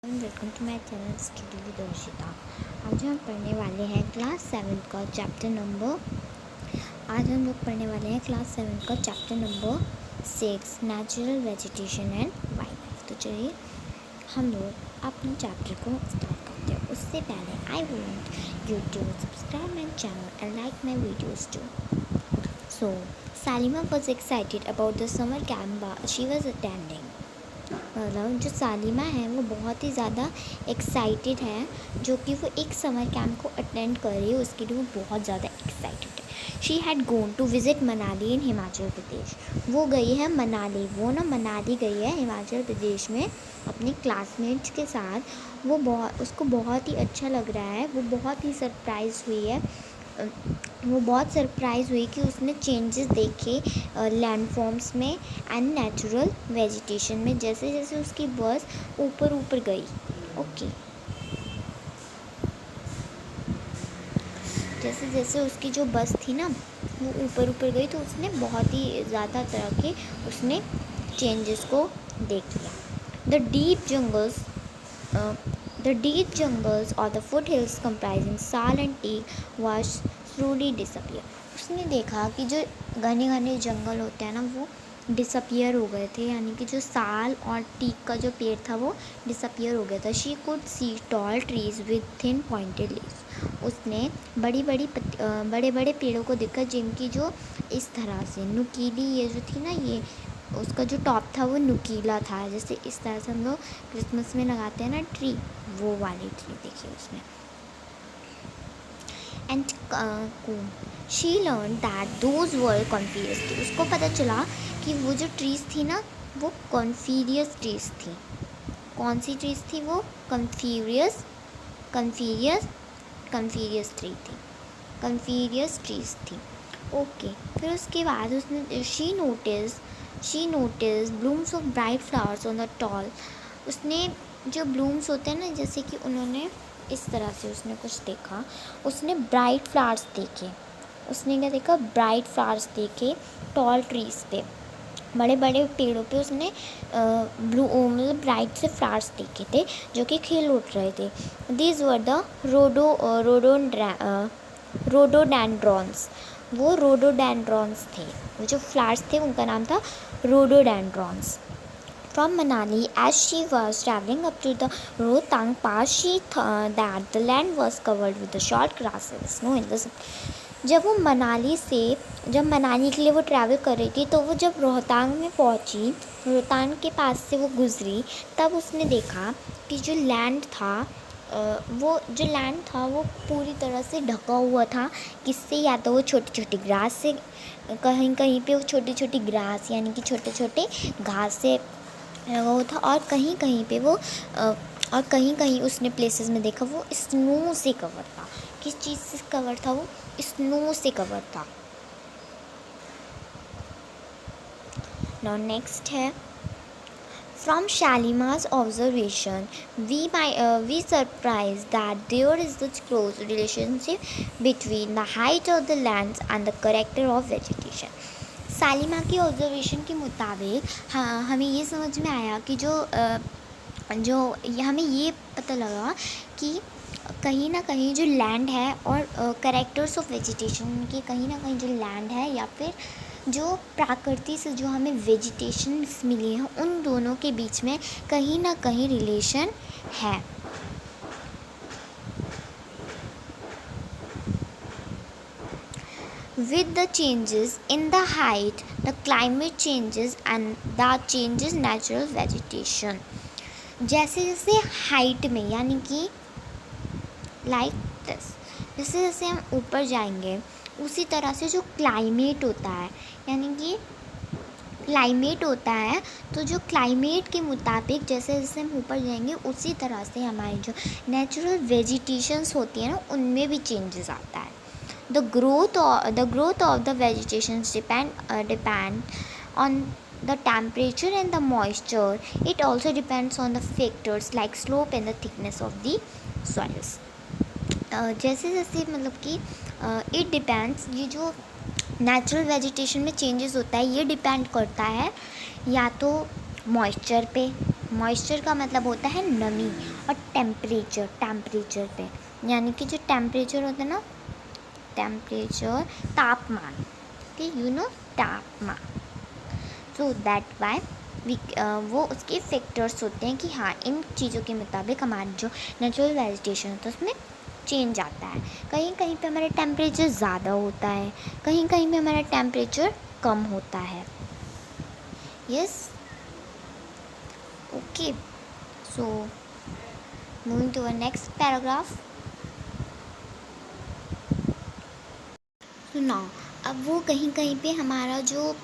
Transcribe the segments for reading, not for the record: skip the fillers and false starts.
Welcome to my channel study with Arshita. आज हम पढ़ने वाले हैं क्लास 7 का chapter number 6 natural vegetation and wildlife. तो चलिए हम लोग अपने चैप्टर को स्टार्ट करते हैं। उससे पहले I want you to subscribe my channel and like my videos too. So Salima was excited about the summer camp she was attending. मतलब जो सालिमा है वो बहुत ही ज़्यादा एक्साइटेड है, जो कि वो एक समर कैंप को अटेंड कर रही है, उसके लिए वो बहुत ज़्यादा एक्साइटेड है। She had gone to visit Manali in Himachal Pradesh. वो गई है मनाली, मनाली गई है हिमाचल प्रदेश में अपने क्लासमेट्स के साथ। उसको बहुत ही अच्छा लग रहा है। वो बहुत सरप्राइज़ हुई कि उसने चेंजेस देखे लैंडफॉर्म्स में एंड नेचुरल वेजिटेशन में, जैसे जैसे उसकी बस ऊपर गई। ओके, जैसे जैसे उसकी जो बस थी ना वो ऊपर गई, तो उसने बहुत ही ज़्यादा तरह के उसने चेंजेस को देख लिया। The deep jungles or the foothills comprising sal and teak was slowly disappear. उसने देखा कि जो घने घने जंगल होते हैं ना वो डिसअपियर हो गए थे, यानी कि जो साल और टीक का जो पेड़ था वो डिसअपियर हो गया था। She could see tall trees with thin pointed leaves. उसने बड़े बड़े पेड़ों को देखा जिनकी जो इस तरह से नुकीली ये जो थी ना, ये उसका जो टॉप था वो नुकीला था, जैसे इस तरह से हम लोग क्रिसमस में लगाते हैं ना ट्री, वो वाली ट्री देखिए उसमें। And she learn that those were coniferous tree. उसको पता चला कि वो जो ट्रीज थी ना वो कॉन्फियस ट्रीज थी। कौन सी ट्रीज थी वो? कन्फीरियस ट्रीज थी। ओके, फिर उसके बाद उसने she notice blooms of bright flowers on the tall. उसने जो ब्लूम्स होते हैं ना, जैसे कि उन्होंने इस तरह से उसने कुछ देखा, उसने ब्राइट फ्लावर्स देखे। उसने क्या देखा? ब्राइट फ्लावर्स देखे टॉल ट्रीज पे, बड़े बड़े पेड़ों पे उसने मतलब ब्राइट से फ्लावर्स देखे थे जो कि खिल उठ रहे थे। These were the rhododendrons. वो रोडोडेंड्रॉन्स थे, वो जो फ्लावर्स थे उनका नाम था rhododendrons. From Manali, as she was traveling up to the Rohtang Pass, she thought that the land was covered with the short grasses, snow in the जब मनाली के लिए वो ट्रैवल कर रही थी, तो वो जब रोहतांग में पहुंची, रोहतांग के पास से वो गुजरी, तब उसने देखा कि जो लैंड था वो पूरी तरह से ढका हुआ था। किससे? या तो वो छोटी छोटी ग्रास से, कहीं कहीं पे वो छोटी छोटी ग्रास यानी कि छोटे छोटे घास से लगा हुआ था, और कहीं कहीं पे वो और कहीं कहीं उसने प्लेसेस में देखा वो स्नो से कवर था। किस चीज़ से कवर था? वो स्नो से कवर था। नाउ नेक्स्ट है, from Shalima's observation we surprised that there is such close relationship between the height of the lands and the character of vegetation. सालिमा की ऑब्जर्वेशन के मुताबिक हमें ये समझ में आया कि हमें ये पता लगा कि कहीं ना कहीं जो लैंड है और कैरेक्टर्स ऑफ वेजिटेशन की, कहीं ना कहीं जो लैंड है या फिर जो प्रकृति से जो हमें वेजिटेशन मिली है, उन दोनों के बीच में कहीं ना कहीं रिलेशन है। With the changes in the height, the climate changes and that changes natural vegetation. जैसे जैसे हाइट में, यानी कि लाइक दिस, जैसे जैसे हम ऊपर जाएंगे उसी तरह से जो क्लाइमेट होता है, यानी कि क्लाइमेट होता है, तो जो क्लाइमेट के मुताबिक जैसे जैसे हम ऊपर जाएंगे उसी तरह से हमारी जो नेचुरल वेजिटेशंस होती है ना, उनमें भी चेंजेस आता है। The growth of the vegetations depend on the temperature and the moisture. It also depends on the factors like slope and the thickness of the soils. जैसे जैसे मतलब कि it depends, ये जो नेचुरल वेजिटेशन में changes होता है ये डिपेंड करता है या तो मॉइस्चर पे, मॉइस्चर का मतलब होता है नमी, और टेम्परेचर पे, यानी कि जो टेम्परेचर होता है ना, टेम्परेचर तापमान, ठीक, तापमान। सो दैट वाई वो उसके फैक्टर्स होते हैं कि हाँ इन चीज़ों के मुताबिक हमारा जो नेचुरल वेजिटेशन होता है उसमें चेंज आता है। कहीं कहीं पे हमारा टेम्परेचर ज़्यादा होता है, कहीं कहीं पे हमारा टेम्परेचर कम होता है। Yes, okay, so moving to next paragraph. सुनाओ, अब वो कहीं कहीं पे हमारा जो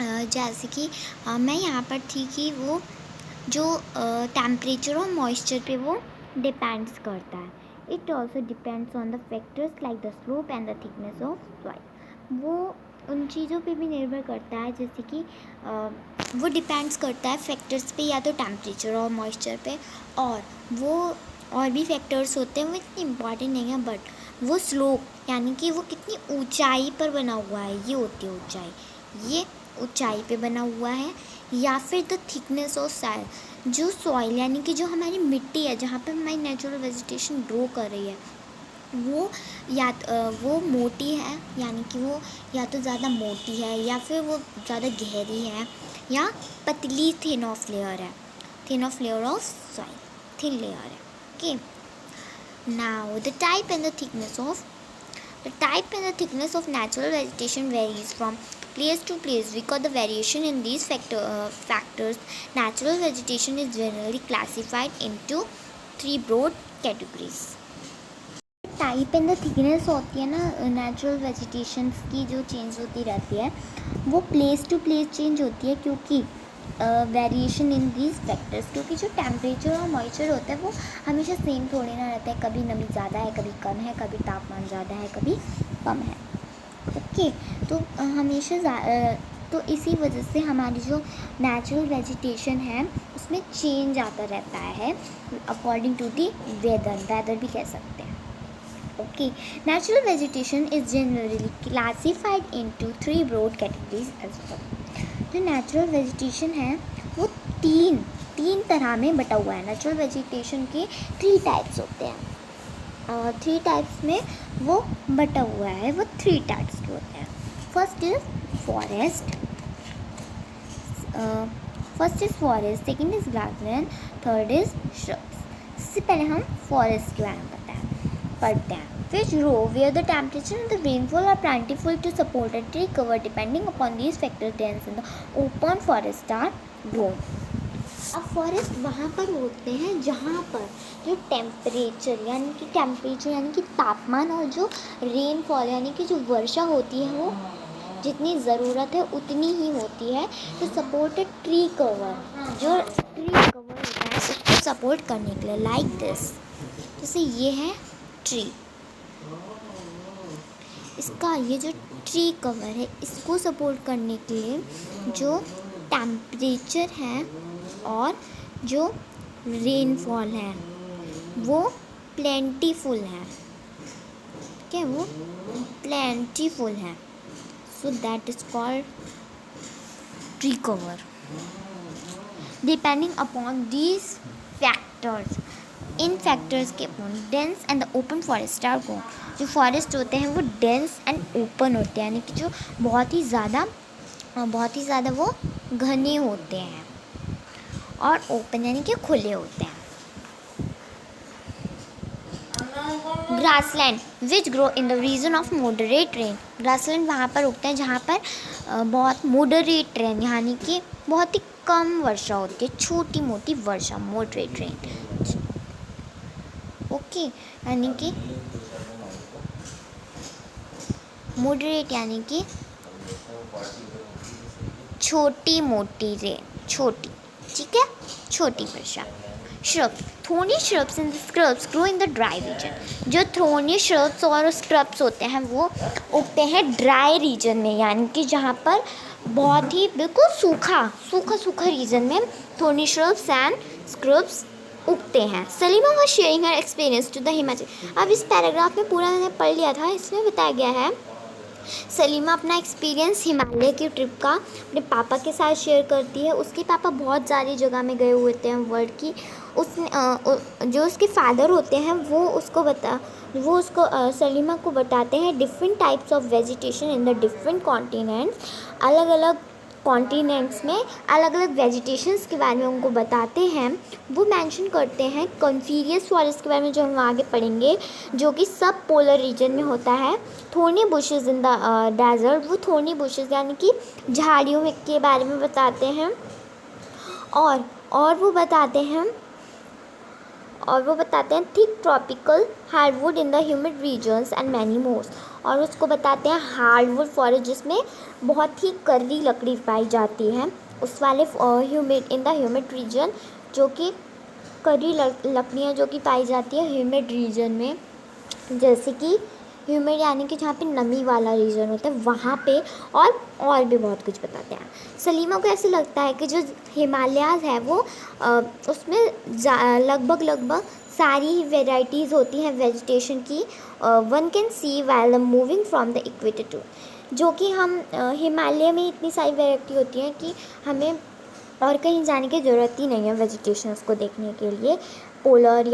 जैसे कि मैं यहाँ पर थी कि वो जो टेम्परेचर और मॉइस्चर पे वो डिपेंड्स करता है। It also depends on the factors like the slope and the thickness of soil. वो उन चीज़ों पे भी निर्भर करता है, जैसे कि वो डिपेंड्स करता है फैक्टर्स पे, या तो टेम्परेचर और मॉइस्चर पे, और वो और भी फैक्टर्स होते हैं, वो इतनी इम्पॉर्टेंट नहीं है, बट वो स्लोप यानी कि वो कितनी ऊंचाई पर बना हुआ है, ये होती है ऊंचाई, ये ऊंचाई पे बना हुआ है, या फिर द थिकनेस ऑफ सॉइल, जो सॉइल यानी कि जो हमारी मिट्टी है जहाँ पे हमारी नेचुरल वेजिटेशन ग्रो कर रही है, वो वो मोटी है, यानी कि वो या तो ज़्यादा मोटी है, या फिर वो ज़्यादा गहरी है, या पतली थिन ऑफ लेयर है, thin of layer of soil, thin layer है। Okay, now the type and the thickness of natural vegetation varies from place to place. Because the variation in these factors, natural vegetation is generally classified into 3 broad categories. Type and the thickness होती है ना natural vegetation की, जो change होती रहती है, वो place to place change होती है, क्योंकि वेरिएशन इन दीज फैक्टर्स, क्योंकि जो टेम्परेचर और मॉइस्चर होता है वो हमेशा सेम थोड़ी ना रहता है, कभी नमी ज़्यादा है, कभी कम है, कभी तापमान ज़्यादा है, कभी कम है। ओके, तो हमेशा तो इसी वजह से हमारी जो नेचुरल वेजिटेशन है उसमें चेंज आता रहता है अकॉर्डिंग टू दी वेदर भी कह सकते हैं। Okay, natural vegetation is generally classified into 3 broad categories as follow. जो नेचुरल वेजिटेशन है वो तीन तरह में बटा हुआ है। नेचुरल वेजिटेशन के 3 टाइप्स होते हैं, 3 टाइप्स में वो बटा हुआ है, वो 3 टाइप्स के होते हैं। First is forest, second is grassland, third is shrubs. इससे पहले हम फॉरेस्ट के बारे में पढ़ते हैं। Which grow where the temperature and the rainfall are plentiful to support a tree cover. Depending upon these factors, dense in the open forest are grown. अब forest वहाँ पर होते हैं जहाँ पर जो टेम्परेचर यानी कि तापमान और जो रेनफॉल यानी कि जो वर्षा होती है वो जितनी ज़रूरत है उतनी ही होती है, तो सपोर्ट ए ट्री कवर, जो ट्री कवर होता है उसको सपोर्ट करने के लिए, लाइक दिस, जैसे ये है ट्री, इसका ये जो ट्री कवर है इसको सपोर्ट करने के लिए जो टेम्परेचर है और जो रेनफॉल है वो प्लेंटीफुल है, क्या वो प्लेंटीफुल है, so that is called tree cover. Depending upon these factors, इन फैक्टर्स के upon dense and the open forest are grown. जो फॉरेस्ट होते हैं वो डेंस एंड ओपन होते हैं, यानी कि जो बहुत ही ज़्यादा वो घने होते हैं, और ओपन यानी कि खुले होते हैं। Grassland which grow in the region of moderate rain. Grassland वहाँ पर उगते हैं जहाँ पर बहुत मॉडरेट रेन यानी कि बहुत ही कम वर्षा होती है, छोटी मोटी वर्षा, मॉडरेट रेन। ओके, यानी कि मॉडरेट यानी कि छोटी मोटी रेन, छोटी, ठीक है, छोटी वर्षा। Shrub, thorny shrubs and scrubs grow in the dry region. जो थोनी श्रब्स और स्क्रब्स होते हैं वो उगते हैं ड्राई रीजन में, यानी कि जहाँ पर बहुत ही बिल्कुल सूखा रीजन में थोनी श्रब्स एंड स्क्रब्स उगते हैं। Salima was sharing her experience to the Himachal. अब इस पैराग्राफ में पूरा मैंने पढ़ लिया था, इसमें बताया गया है सलीमा अपना एक्सपीरियंस हिमालय की ट्रिप का अपने पापा के साथ शेयर करती है। उसके पापा बहुत सारी जगह में गए हुए थे वर्ल्ड की। जो उसके फादर होते हैं वो उसको सलीमा को बताते हैं different types of vegetation in the different continents. अलग अलग कॉन्टिनेंट्स में अलग अलग वेजिटेशंस के बारे में उनको बताते हैं। वो मेंशन करते हैं कॉन्फिरियस फॉरेस्ट के बारे में, जो हम आगे पढ़ेंगे, जो कि सब पोलर रीजन में होता है। थोर्नी बुशेस इन द डेजर्ट, वो थोर्नी बुशेस यानी कि झाड़ियों में के बारे में बताते हैं। और वो बताते हैं thick tropical hardwood in the humid regions and many mores. और उसको बताते हैं हार्डवुड फॉरेस्ट जिसमें बहुत ही कर्री लकड़ी पाई जाती है, उस वाले humid in the humid region, जो कि कर्री लकड़ियाँ जो कि पाई जाती है ह्यूमिड रीजन में, जैसे कि ह्यूमिड यानी कि जहाँ पे नमी वाला रीजन होता है वहाँ पे। और भी बहुत कुछ बताते हैं। सलीमा को ऐसे लगता है कि जो हिमालयाज़ है वो उसमें लगभग सारी वेराइटीज़ होती हैं वेजिटेशन की, one can see while moving from the equator to, जो कि हम हिमालय में इतनी सारी वेराइटी होती हैं कि हमें और कहीं जाने की ज़रूरत ही नहीं है वेजिटेशंस को देखने के लिए। पोलर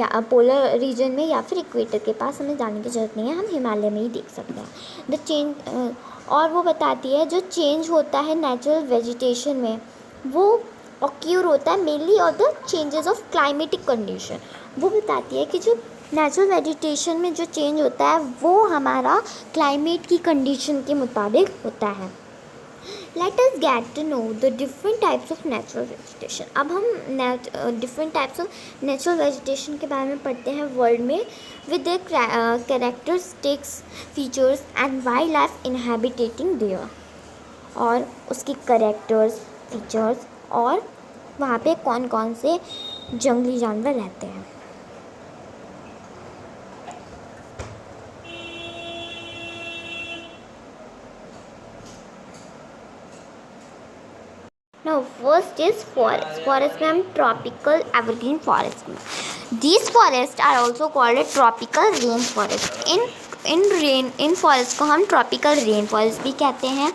रीजन में या फिर इक्वेटर के पास हमें जाने की ज़रूरत नहीं है, हम हिमालय में ही देख सकते हैं द चेंज। और वो बताती है जो चेंज होता है नेचुरल वेजिटेशन में वो ऑक्यूर होता है मेनली और the changes of climatic condition. वो बताती है कि जो नेचुरल वेजिटेशन में जो चेंज होता है वो हमारा क्लाइमेट की कंडीशन के मुताबिक होता है। Let us get to know the different types of natural vegetation। अब हम different types of natural vegetation के बारे में पढ़ते हैं वर्ल्ड में, with their characteristics, features and wildlife inhabiting there। और उसकी करेक्टर्स, फीचर्स और वहाँ पे कौन कौन से जंगली जानवर रहते हैं। Now first is forest। Forest में हम ट्रॉपिकल एवरग्रीन फॉरेस्ट में, these forests are also called a tropical rain forest। In forest को हम ट्रॉपिकल रेन फॉरेस्ट भी कहते हैं।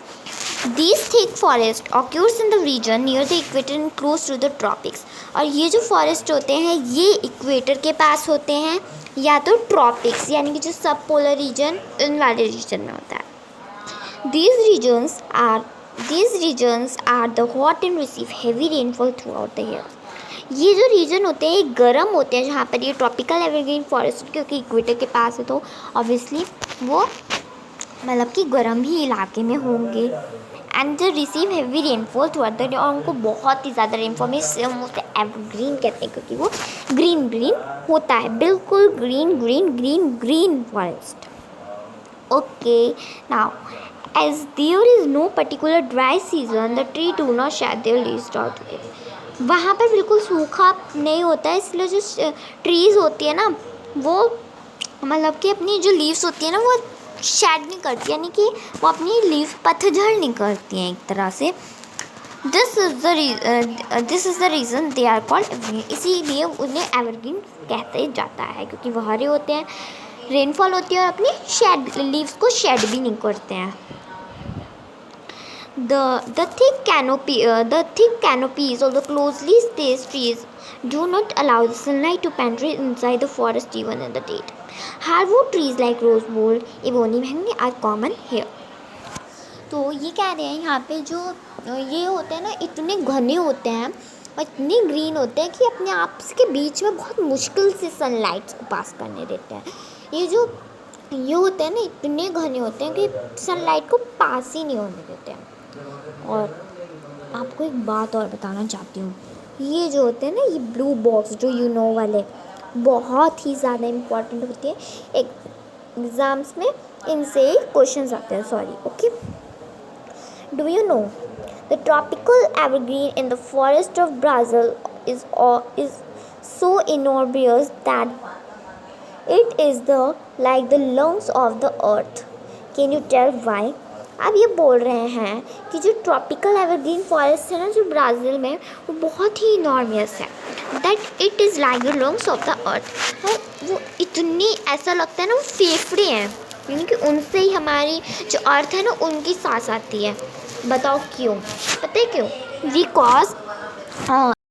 These thick forest occurs in the region near the equator and close to the tropics। और ये जो forest होते हैं ये इक्वेटर के पास होते हैं या तो ट्रॉपिक्स यानी कि जो सब पोलर रीजन इन वाले रीजन में होता है। These regions are the hot and receive heavy rainfall throughout the year। ये जो रीजन होते हैं ये गर्म होते हैं जहाँ पर ये ट्रॉपिकल एवरग्रीन फॉरेस्ट, क्योंकि इक्वेटर के पास है तो ऑब्वियसली वो मतलब कि गर्म ही इलाके में होंगे। And they receive heavy rainfall throughout the day, और उनको बहुत ही ज़्यादा रेनफॉल में हम उसे एवरग्रीन कहते हैं क्योंकि वो ग्रीन होता है, बिल्कुल green forest. Okay, now as there is no particular dry season the tree do not shed their leaves altogether। वहाँ पर बिल्कुल सूखा नहीं होता है, इसलिए जो ट्रीज़ होती है ना वो मतलब कि अपनी जो लीव्स होती है ना वो शेड नहीं करती, यानी कि वो अपनी लीव्स पतझड़ नहीं करती हैं एक तरह से। This is the reason they are called evergreen. इसीलिए उन्हें एवरग्रीन कहते जाता है क्योंकि वो हरे होते हैं, रेनफॉल होती है और अपनी लीव्स को शेड भी नहीं करते हैं। The thick canopies of the closely spaced trees do not allow the sunlight to penetrate inside the forest even in the daytime। Hardwood trees like rosewood, ebony, mahogany are common here। तो ये कह रहे हैं यहाँ पे जो ये होते हैं ना इतने घने होते हैं और इतने ग्रीन होते हैं कि अपने आप के बीच में बहुत मुश्किल से सनलाइट को पास करने देते हैं। ये होते हैं ना इतने घने होते हैं कि सनलाइट को पास ही नहीं होने देते हैं। और आपको एक बात और बताना चाहती हूँ, ये जो होते हैं ना ये ब्लू बॉक्स जो यू नो वाले बहुत ही ज़्यादा इम्पोर्टेंट होते हैं एग्ज़ाम्स में, इनसे क्वेश्चंस आते हैं। Sorry, okay. Do you know the tropical evergreen in the forest of Brazil is so enormous that it is the like the lungs of the earth. Can you tell why? अब ये बोल रहे हैं कि जो tropical evergreen forest है ना जो ब्राज़ील में वो बहुत ही इनॉर्मियस है, that it is like the lungs of the अर्थ। वो इतनी ऐसा लगता है ना वो फेफड़े हैं यानी कि उनसे ही हमारी जो अर्थ है ना उनकी सांस आती है। बताओ क्यों? पता है क्यों? बिकॉज